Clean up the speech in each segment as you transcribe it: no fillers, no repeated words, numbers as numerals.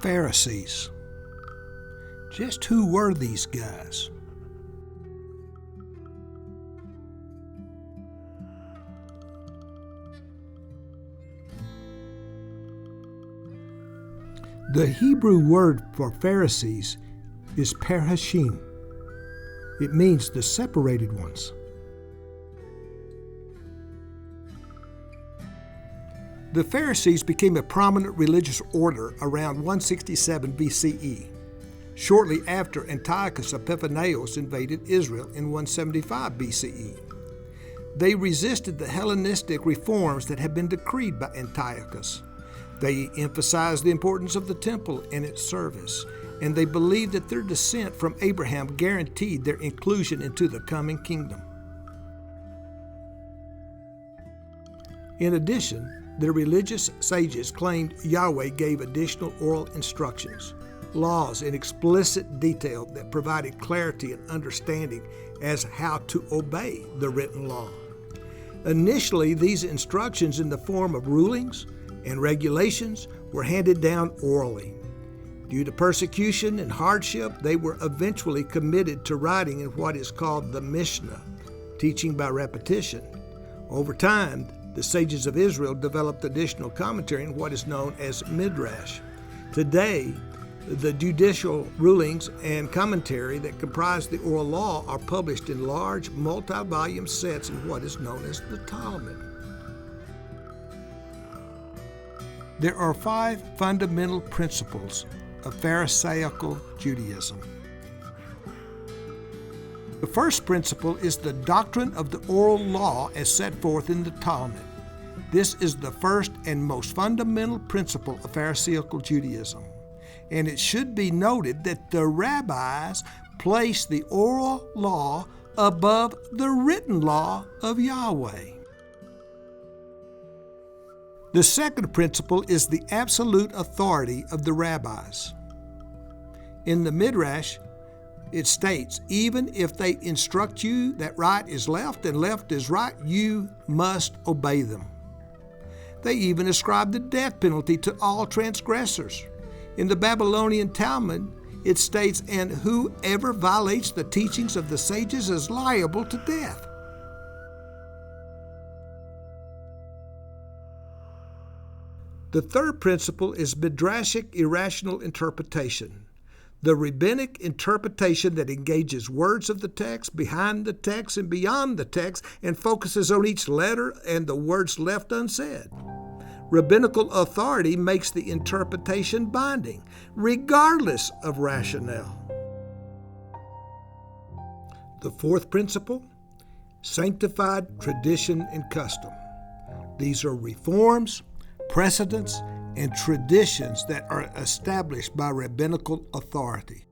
Pharisees. Just who were these guys? The Hebrew word for Pharisees is parashim. It means the separated ones. The Pharisees became a prominent religious order around 167 BCE, shortly after Antiochus Epiphanes invaded Israel in 175 BCE. They resisted the Hellenistic reforms that had been decreed by Antiochus. They emphasized the importance of the temple and its service, and they believed that their descent from Abraham guaranteed their inclusion into the coming kingdom. In addition, the religious sages claimed Yahweh gave additional oral instructions, laws in explicit detail that provided clarity and understanding as how to obey the written law. Initially, these instructions in the form of rulings and regulations were handed down orally. Due to persecution and hardship, they were eventually committed to writing in what is called the Mishnah, teaching by repetition. Over time, the sages of Israel developed additional commentary in what is known as midrash. Today, the judicial rulings and commentary that comprise the oral law are published in large, multi-volume sets in what is known as the Talmud. There are 5 fundamental principles of Pharisaical Judaism. The first principle is the doctrine of the oral law as set forth in the Talmud. This is the first and most fundamental principle of Pharisaical Judaism. And it should be noted that the rabbis place the oral law above the written law of Yahweh. The second principle is the absolute authority of the rabbis. In the Midrash, it states, even if they instruct you that right is left and left is right, you must obey them. They even ascribe the death penalty to all transgressors. In the Babylonian Talmud, it states, and whoever violates the teachings of the sages is liable to death. The third principle is midrashic irrational interpretation. The rabbinic interpretation that engages words of the text, behind the text, and beyond the text, and focuses on each letter and the words left unsaid. Rabbinical authority makes the interpretation binding, regardless of rationale. The fourth principle, sanctified tradition and custom. These are reforms, precedents, and traditions that are established by rabbinical authority.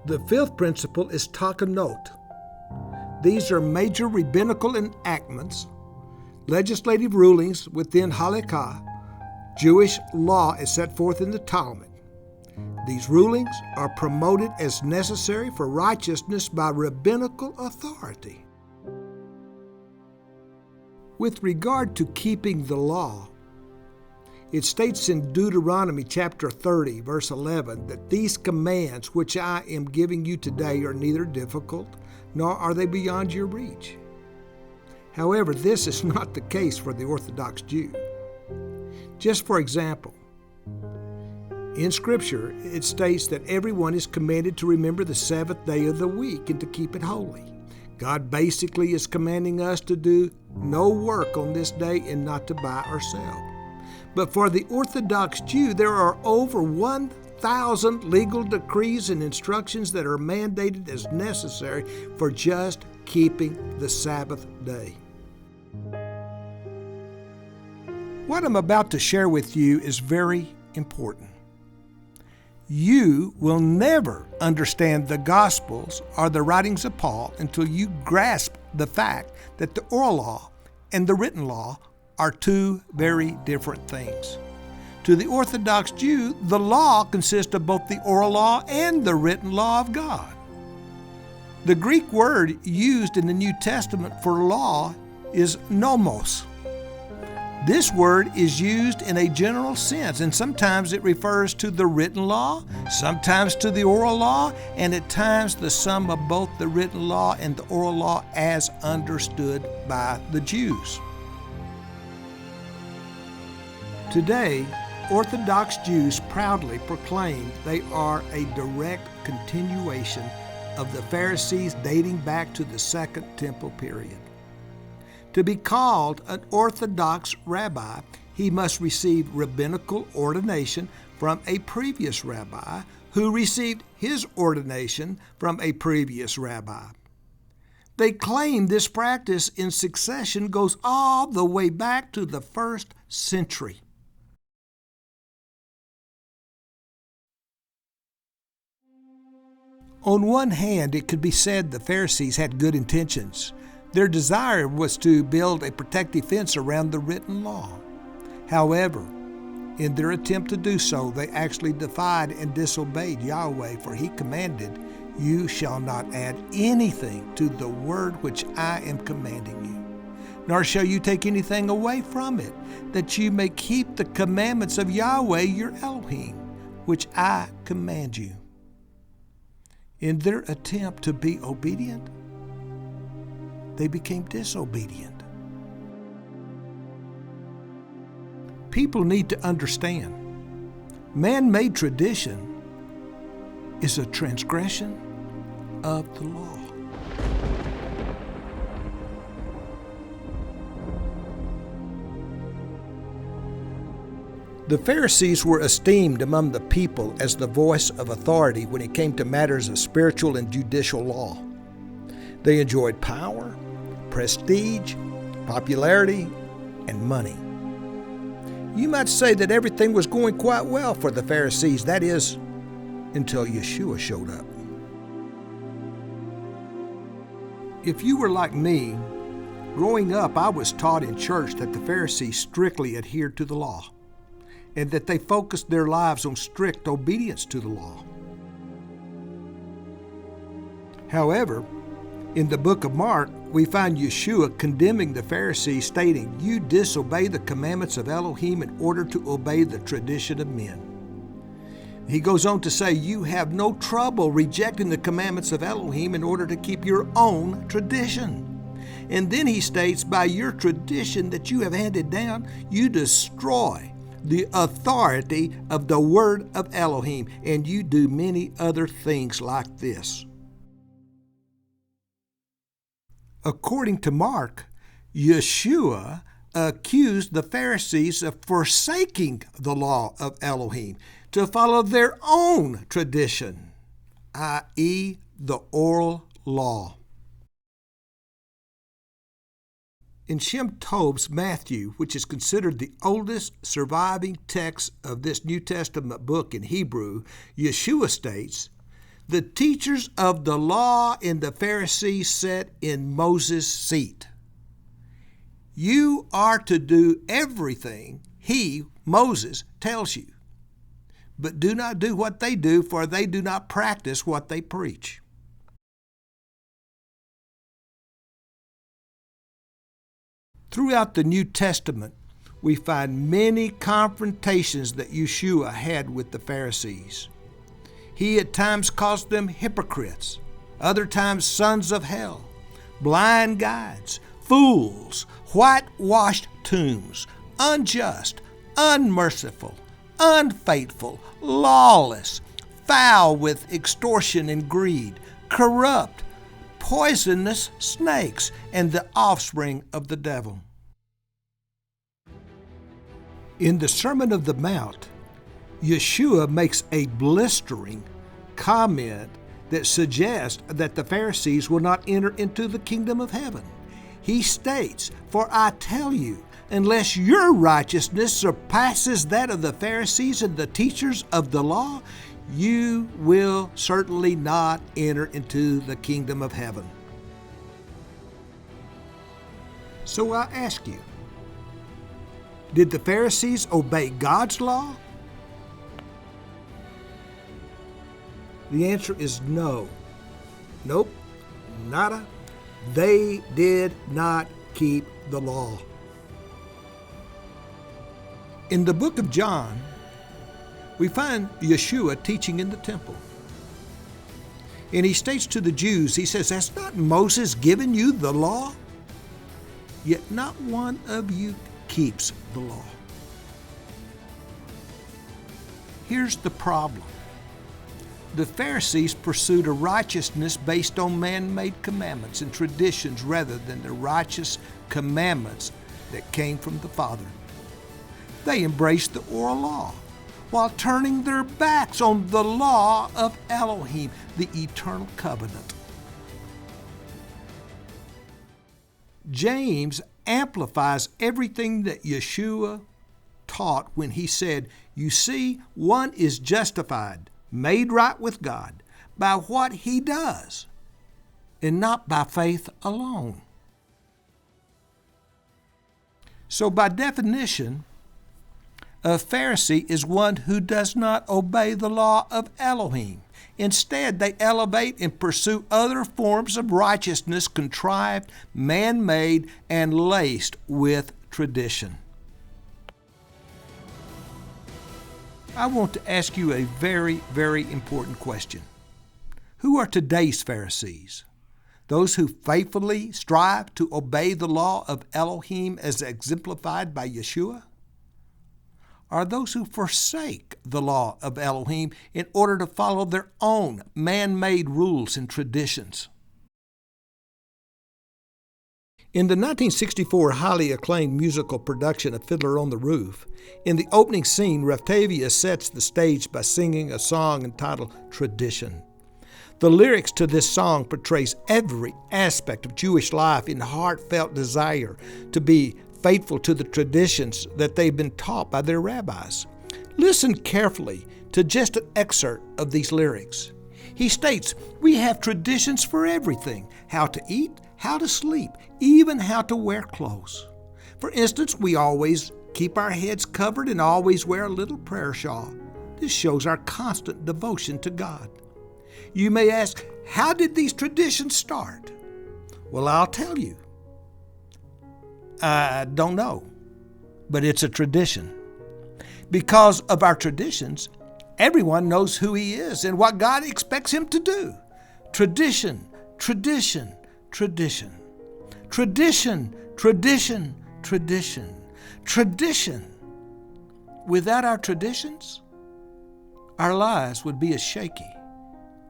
The fifth principle is takanot. These are major rabbinical enactments, legislative rulings within halakha, Jewish law as set forth in the Talmud. These rulings are promoted as necessary for righteousness by rabbinical authority. With regard to keeping the law, it states in Deuteronomy chapter 30, verse 11, that these commands which I am giving you today are neither difficult, nor are they beyond your reach. However, this is not the case for the Orthodox Jew. Just for example, in Scripture, it states that everyone is commanded to remember the seventh day of the week and to keep it holy. God basically is commanding us to do no work on this day and not to buy or sell. But for the Orthodox Jew, there are over 1,000 legal decrees and instructions that are mandated as necessary for just keeping the Sabbath day. What I'm about to share with you is very important. You will never understand the Gospels or the writings of Paul until you grasp the fact that the oral law and the written law are two very different things. To the Orthodox Jew, the law consists of both the oral law and the written law of God. The Greek word used in the New Testament for law is nomos. This word is used in a general sense, and sometimes it refers to the written law, sometimes to the oral law, and at times the sum of both the written law and the oral law as understood by the Jews. Today, Orthodox Jews proudly proclaim they are a direct continuation of the Pharisees dating back to the Second Temple period. To be called an Orthodox rabbi, he must receive rabbinical ordination from a previous rabbi who received his ordination from a previous rabbi. They claim this practice in succession goes all the way back to the 1st century. On one hand, it could be said the Pharisees had good intentions. Their desire was to build a protective fence around the written law. However, in their attempt to do so, they actually defied and disobeyed Yahweh, for he commanded, "You shall not add anything to the word which I am commanding you, nor shall you take anything away from it, that you may keep the commandments of Yahweh your Elohim, which I command you." In their attempt to be obedient, they became disobedient. People need to understand, man-made tradition is a transgression of the law. The Pharisees were esteemed among the people as the voice of authority when it came to matters of spiritual and judicial law. They enjoyed power, prestige, popularity, and money. You might say that everything was going quite well for the Pharisees, that is, until Yeshua showed up. If you were like me, growing up I was taught in church that the Pharisees strictly adhered to the law, and that they focused their lives on strict obedience to the law. However, in the book of Mark, we find Yeshua condemning the Pharisees, stating, "You disobey the commandments of Elohim in order to obey the tradition of men." He goes on to say, "You have no trouble rejecting the commandments of Elohim in order to keep your own tradition." And then he states, "By your tradition that you have handed down, you destroy the authority of the word of Elohim, and you do many other things like this." According to Mark, Yeshua accused the Pharisees of forsaking the law of Elohim to follow their own tradition, i.e., the oral law. In Shem Tov's Matthew, which is considered the oldest surviving text of this New Testament book in Hebrew, Yeshua states, "The teachers of the law and the Pharisees sat in Moses' seat. You are to do everything he, Moses, tells you, but do not do what they do, for they do not practice what they preach." Throughout the New Testament, we find many confrontations that Yeshua had with the Pharisees. He at times calls them hypocrites, other times sons of hell, blind guides, fools, whitewashed tombs, unjust, unmerciful, unfaithful, lawless, foul with extortion and greed, corrupt, poisonous snakes, and the offspring of the devil. In the Sermon of the Mount, Yeshua makes a blistering comment that suggests that the Pharisees will not enter into the kingdom of heaven. He states, "For I tell you, unless your righteousness surpasses that of the Pharisees and the teachers of the law, you will certainly not enter into the kingdom of heaven." So I ask you, did the Pharisees obey God's law? The answer is no. Nope, nada. They did not keep the law. In the book of John, we find Yeshua teaching in the temple. And he states to the Jews, he says, "Has not Moses given you the law? Yet not one of you keeps the law." Here's the problem. The Pharisees pursued a righteousness based on man-made commandments and traditions rather than the righteous commandments that came from the Father. They embraced the oral law while turning their backs on the law of Elohim, the eternal covenant. James amplifies everything that Yeshua taught when he said, "You see, one is justified, made right with God, by what he does, and not by faith alone." So by definition, a Pharisee is one who does not obey the law of Elohim. Instead, they elevate and pursue other forms of righteousness contrived, man-made, and laced with tradition. I want to ask you a very, very important question. Who are today's Pharisees? Those who faithfully strive to obey the law of Elohim as exemplified by Yeshua? Are those who forsake the law of Elohim in order to follow their own man-made rules and traditions? In the 1964 highly acclaimed musical production of Fiddler on the Roof, in the opening scene, Raftavia sets the stage by singing a song entitled Tradition. The lyrics to this song portrays every aspect of Jewish life in heartfelt desire to be faithful to the traditions that they've been taught by their rabbis. Listen carefully to just an excerpt of these lyrics. He states, "We have traditions for everything: how to eat, how to sleep, even how to wear clothes. For instance, we always keep our heads covered and always wear a little prayer shawl. This shows our constant devotion to God." You may ask, how did these traditions start? Well, I'll tell you. I don't know, but it's a tradition. Because of our traditions, everyone knows who he is and what God expects him to do. Tradition, tradition, tradition. Tradition, tradition, tradition. Tradition. Without our traditions, our lives would be as shaky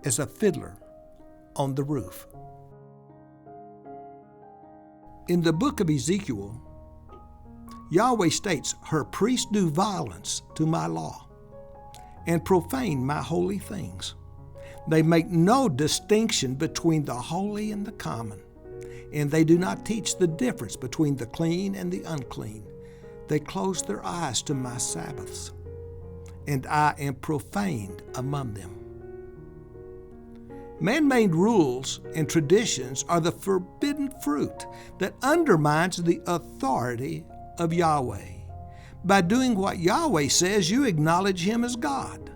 as a fiddler on the roof. In the book of Ezekiel, Yahweh states, "Her priests do violence to my law and profane my holy things. They make no distinction between the holy and the common, and they do not teach the difference between the clean and the unclean. They close their eyes to my Sabbaths, and I am profaned among them." Man-made rules and traditions are the forbidden fruit that undermines the authority of Yahweh. By doing what Yahweh says, you acknowledge him as God.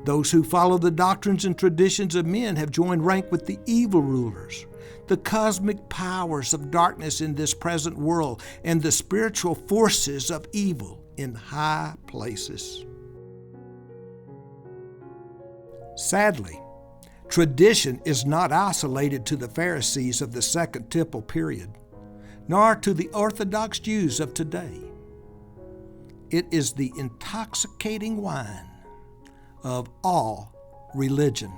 Those who follow the doctrines and traditions of men have joined rank with the evil rulers, the cosmic powers of darkness in this present world, and the spiritual forces of evil in high places. Sadly, tradition is not isolated to the Pharisees of the Second Temple period, nor to the Orthodox Jews of today. It is the intoxicating wine of all religion.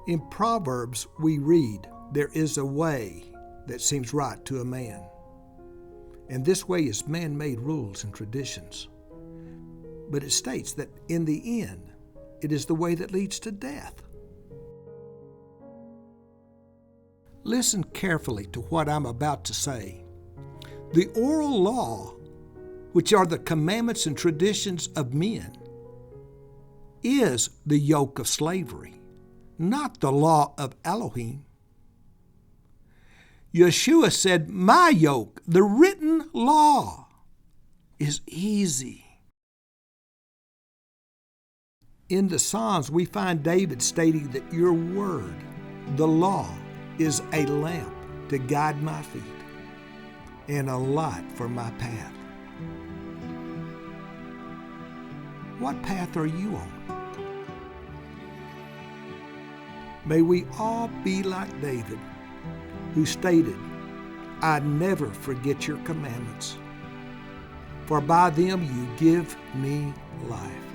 In Proverbs, we read, "There is a way that seems right to a man, and this way is man-made rules and traditions." But it states that in the end, it is the way that leads to death. Listen carefully to what I'm about to say. The oral law, which are the commandments and traditions of men, is the yoke of slavery, not the law of Elohim. Yeshua said, "My yoke, the written law, is easy." In the Psalms, we find David stating that your word, the law, is a lamp to guide my feet and a light for my path. What path are you on? May we all be like David, who stated, "I never forget your commandments, for by them you give me life."